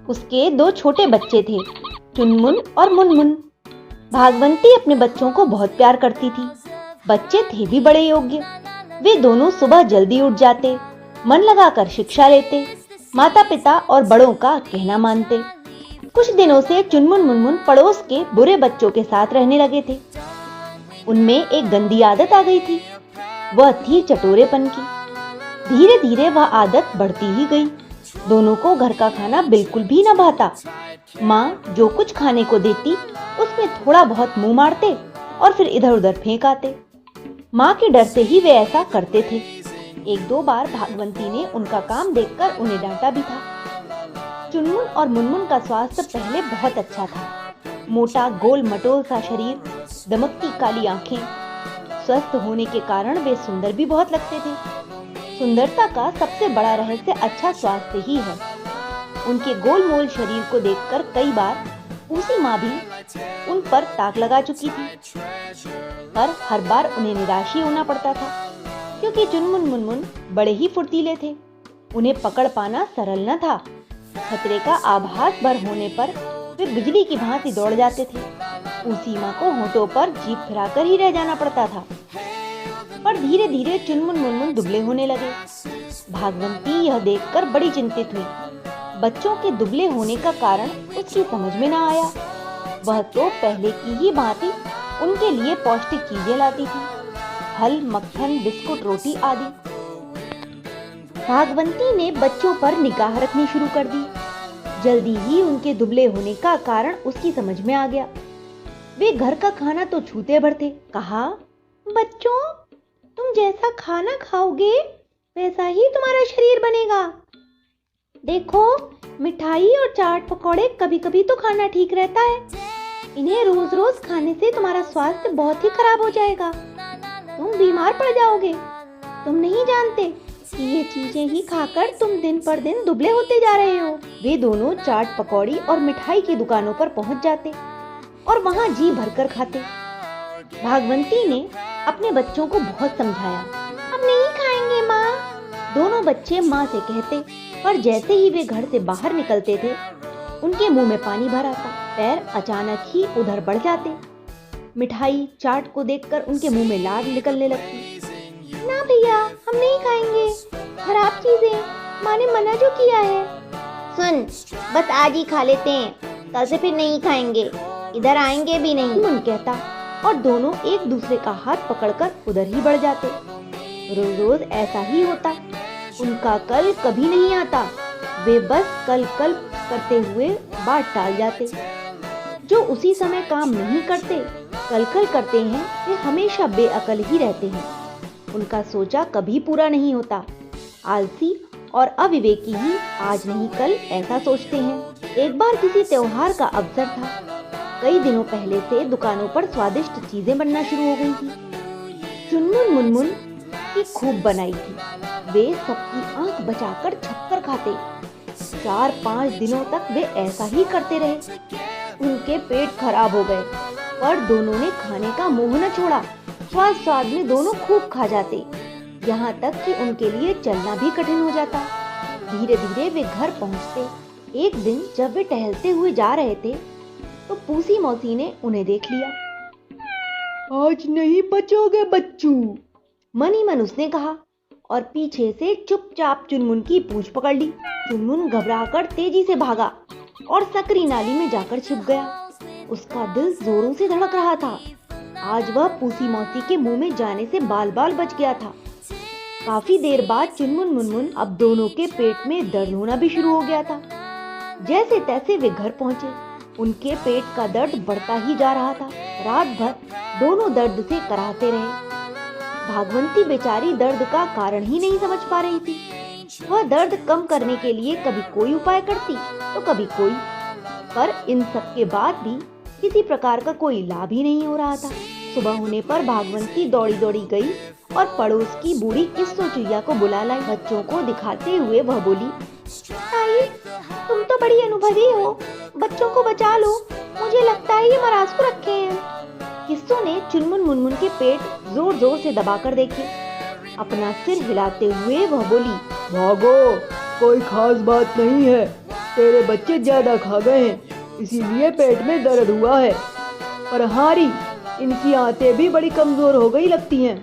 उसके दो छोटे बच्चे थे, चुनमुन और मुनमुन। भागवंती अपने बच्चों को बहुत प्यार करती थी। बच्चे थे भी बड़े योग्य। वे दोनों सुबह जल्दी उठ जाते, मन लगाकर शिक्षा लेते, माता पिता और बड़ों का कहना मानते। कुछ दिनों से चुनमुन मुनमुन पड़ोस के बुरे बच्चों के साथ रहने लगे थे। उनमें एक गंदी आदत आ गई थी, वह थी चटोरेपन की। धीरे धीरे वह आदत बढ़ती ही गई। दोनों को घर का खाना बिल्कुल भी न भाता। माँ जो कुछ खाने को देती उसमें थोड़ा बहुत मुंह मारते और फिर इधर उधर फेंक आते। माँ के डर से ही वे ऐसा करते थे। एक दो बार भागवंती ने उनका काम देखकर उन्हें डांटा भी था। चुनमुन और मुनमुन का स्वास्थ्य पहले बहुत अच्छा था। मोटा गोल मटोल सा शरीर, दमकती काली आंखें। स्वस्थ होने के कारण वे सुंदर भी बहुत लगते थे। सुंदरता का सबसे बड़ा रहस्य अच्छा स्वास्थ्य ही है। उनके गोलमोल शरीर को देखकर कई बार उसी माँ भी उन पर ताक लगा चुकी थी, पर हर बार उन्हें निराश ही होना पड़ता था, क्योंकि चुनमुन मुनमुन बड़े ही फुर्तीले थे। उन्हें पकड़ पाना सरल न था। खतरे का आभास भर होने पर वे बिजली की भांति दौड़ जाते थे। उसी माँ को होठों पर जीभ फिराकर ही रह जाना पड़ता था। पर धीरे धीरे चुनमुन मुनमुन दुबले होने लगे। भागवंती यह देखकर बड़ी चिंतित हुई। बच्चों के दुबले होने का कारण उसकी समझ में न आया। वह तो पहले की ही भांति उनके लिए पौष्टिक चीजें लाती थी, फल, मक्खन, बिस्कुट, रोटी आदि। भागवंती ने बच्चों पर निगाह रखनी शुरू कर दी। जल्दी ही उनके दुबले होने का कारण उसकी समझ में आ गया। वे घर का खाना तो छूते भर थे। कहा, बच्चों, तुम जैसा खाना खाओगे वैसा ही तुम्हारा शरीर बनेगा। देखो, मिठाई और चाट पकौड़े कभी कभी तो खाना ठीक रहता है। इन्हें रोज रोज खाने से तुम्हारा स्वास्थ्य बहुत ही खराब हो जाएगा। तुम बीमार पड़ जाओगे। तुम नहीं जानते कि ये चीजें ही खाकर तुम दिन पर दिन दुबले होते जा रहे हो। वे दोनों चाट पकौड़ी और मिठाई की दुकानों पर पहुंच जाते और वहां जी भरकर खाते। भागवंती ने अपने बच्चों को बहुत समझाया। हम नहीं खाएंगे माँ। दोनों बच्चे माँ से कहते, पर जैसे ही वे घर से बाहर निकलते थे उनके मुंह में पानी भर आता। पैर अचानक ही उधर बढ़ जाते। मिठाई, चाट को देखकर उनके मुंह में लार निकलने लगती। ना भैया, हम नहीं खाएंगे, खराब चीजें, माँ ने मना जो किया है। सुन, बस आज ही खा लेते हैं, कल से फिर नहीं खाएंगे, इधर आएंगे भी नहीं, मुन कहता। और दोनों एक दूसरे का हाथ पकड़कर उधर ही बढ़ जाते। रोज रोज ऐसा ही होता। उनका कल कभी नहीं आता। वे बस कल कल करते हुए बात टाल जाते। जो उसी समय काम नहीं करते, कल कल करते हैं, वे हमेशा बेअकल ही रहते हैं। उनका सोचा कभी पूरा नहीं होता। आलसी और अविवेकी ही आज नहीं कल ऐसा सोचते हैं। एक बार किसी त्योहार का अवसर था। कई दिनों पहले से दुकानों पर स्वादिष्ट चीजें बनना शुरू हो गई थी। चुनमुन मुनमुन की खूब बनाई थी। वे सबकी आंख बचाकर छपकर खाते। 4-5 दिनों तक वे ऐसा ही करते रहे। उनके पेट खराब हो गए, पर दोनों ने खाने का मोह न छोड़ा। स्वाद स्वाद में दोनों खूब खा जाते, यहाँ तक कि उनके लिए चलना भी कठिन हो जाता। धीरे धीरे वे घर पहुँचते। एक दिन जब वे टहलते हुए जा रहे थे तो पूसी मौसी ने उन्हें देख लिया। आज नहीं बचोगे बच्चू, मन ही मन उसने कहा, और पीछे से चुपचाप चुनमुन की पूंछ पकड़ ली। चुनमुन घबराकर तेजी से भागा और सकरी नाली में जाकर छिप गया। उसका दिल जोरों से धड़क रहा था। आज वह पूसी मौसी के मुंह में जाने से बाल बाल बच गया था। काफी देर बाद चुनमुन मुनमुन अब दोनों के पेट में दर्द होना भी शुरू हो गया था। जैसे तैसे वे घर पहुंचे। उनके पेट का दर्द बढ़ता ही जा रहा था। रात भर दोनों दर्द से कराहते रहे। भागवंती बेचारी दर्द का कारण ही नहीं समझ पा रही थी। वह दर्द कम करने के लिए कभी कोई उपाय करती तो कभी कोई, पर इन सब के बाद भी किसी प्रकार का कोई लाभ ही नहीं हो रहा था। सुबह होने पर भागवंती दौड़ी दौड़ी गई और पड़ोस की बूढ़ी किस्सो चुईया को बुला लाई। बच्चों को दिखाते हुए वह बोली, ताई, तुम तो बड़ी अनुभवी हो, बच्चों को बचा लो, मुझे लगता है ये मराज को रखे हैं। किस्सो ने चुनमुन मुनमुन के पेट जोर जोर से दबाकर देखे। अपना सिर हिलाते हुए वह बोली, भागो, कोई खास बात नहीं है, तेरे बच्चे ज्यादा खा गए हैं, इसीलिए पेट में दर्द हुआ है। पर हारी, इनकी आंतें भी बड़ी कमजोर हो गई लगती हैं।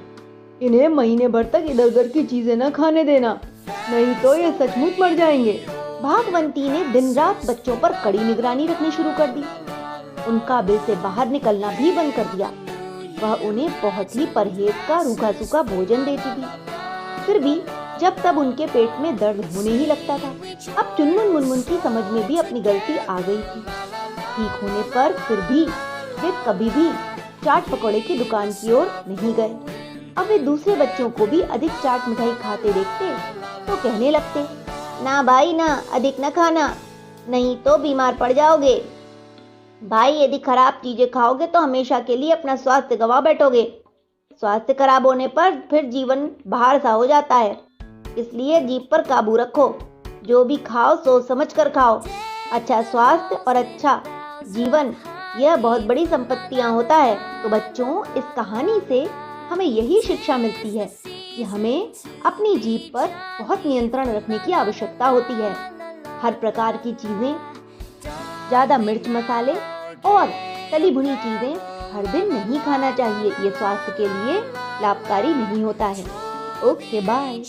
इन्हें महीने भर तक इधर उधर की चीजें न खाने देना, नहीं तो ये सचमुच मर जाएंगे। भागवंती ने दिन रात बच्चों पर कड़ी निगरानी रखनी शुरू कर दी। उनका बिल से बाहर निकलना भी बंद कर दिया। वह उन्हें बहुत ही परहेज का रूखा सूखा भोजन देती थी। फिर भी जब तब उनके पेट में दर्द होने ही लगता था। अब चुनमुन मुनमुन की समझ में भी अपनी गलती आ गई थी। ठीक होने पर फिर भी वे कभी भी चाट पकौड़े की दुकान की ओर नहीं गए। अब वे दूसरे बच्चों को भी अधिक चाट मिठाई खाते देखते तो कहने लगते, ना भाई ना, अधिक न खाना, नहीं तो बीमार पड़ जाओगे। भाई यदि खराब चीजें खाओगे तो हमेशा के लिए अपना स्वास्थ्य गंवा बैठोगे। स्वास्थ्य खराब होने पर फिर जीवन बाहर सा हो जाता है। इसलिए जीभ पर काबू रखो। जो भी खाओ सोच समझ कर खाओ। अच्छा स्वास्थ्य और अच्छा जीवन, यह बहुत बड़ी संपत्तियां होता है। तो बच्चों, इस कहानी से हमें यही शिक्षा मिलती है कि हमें अपनी जीभ पर बहुत नियंत्रण रखने की आवश्यकता होती है। हर प्रकार की चीजें, ज्यादा मिर्च मसाले और तली भुनी चीजें हर दिन नहीं खाना चाहिए। ये स्वास्थ्य के लिए लाभकारी नहीं होता है। Okay bye.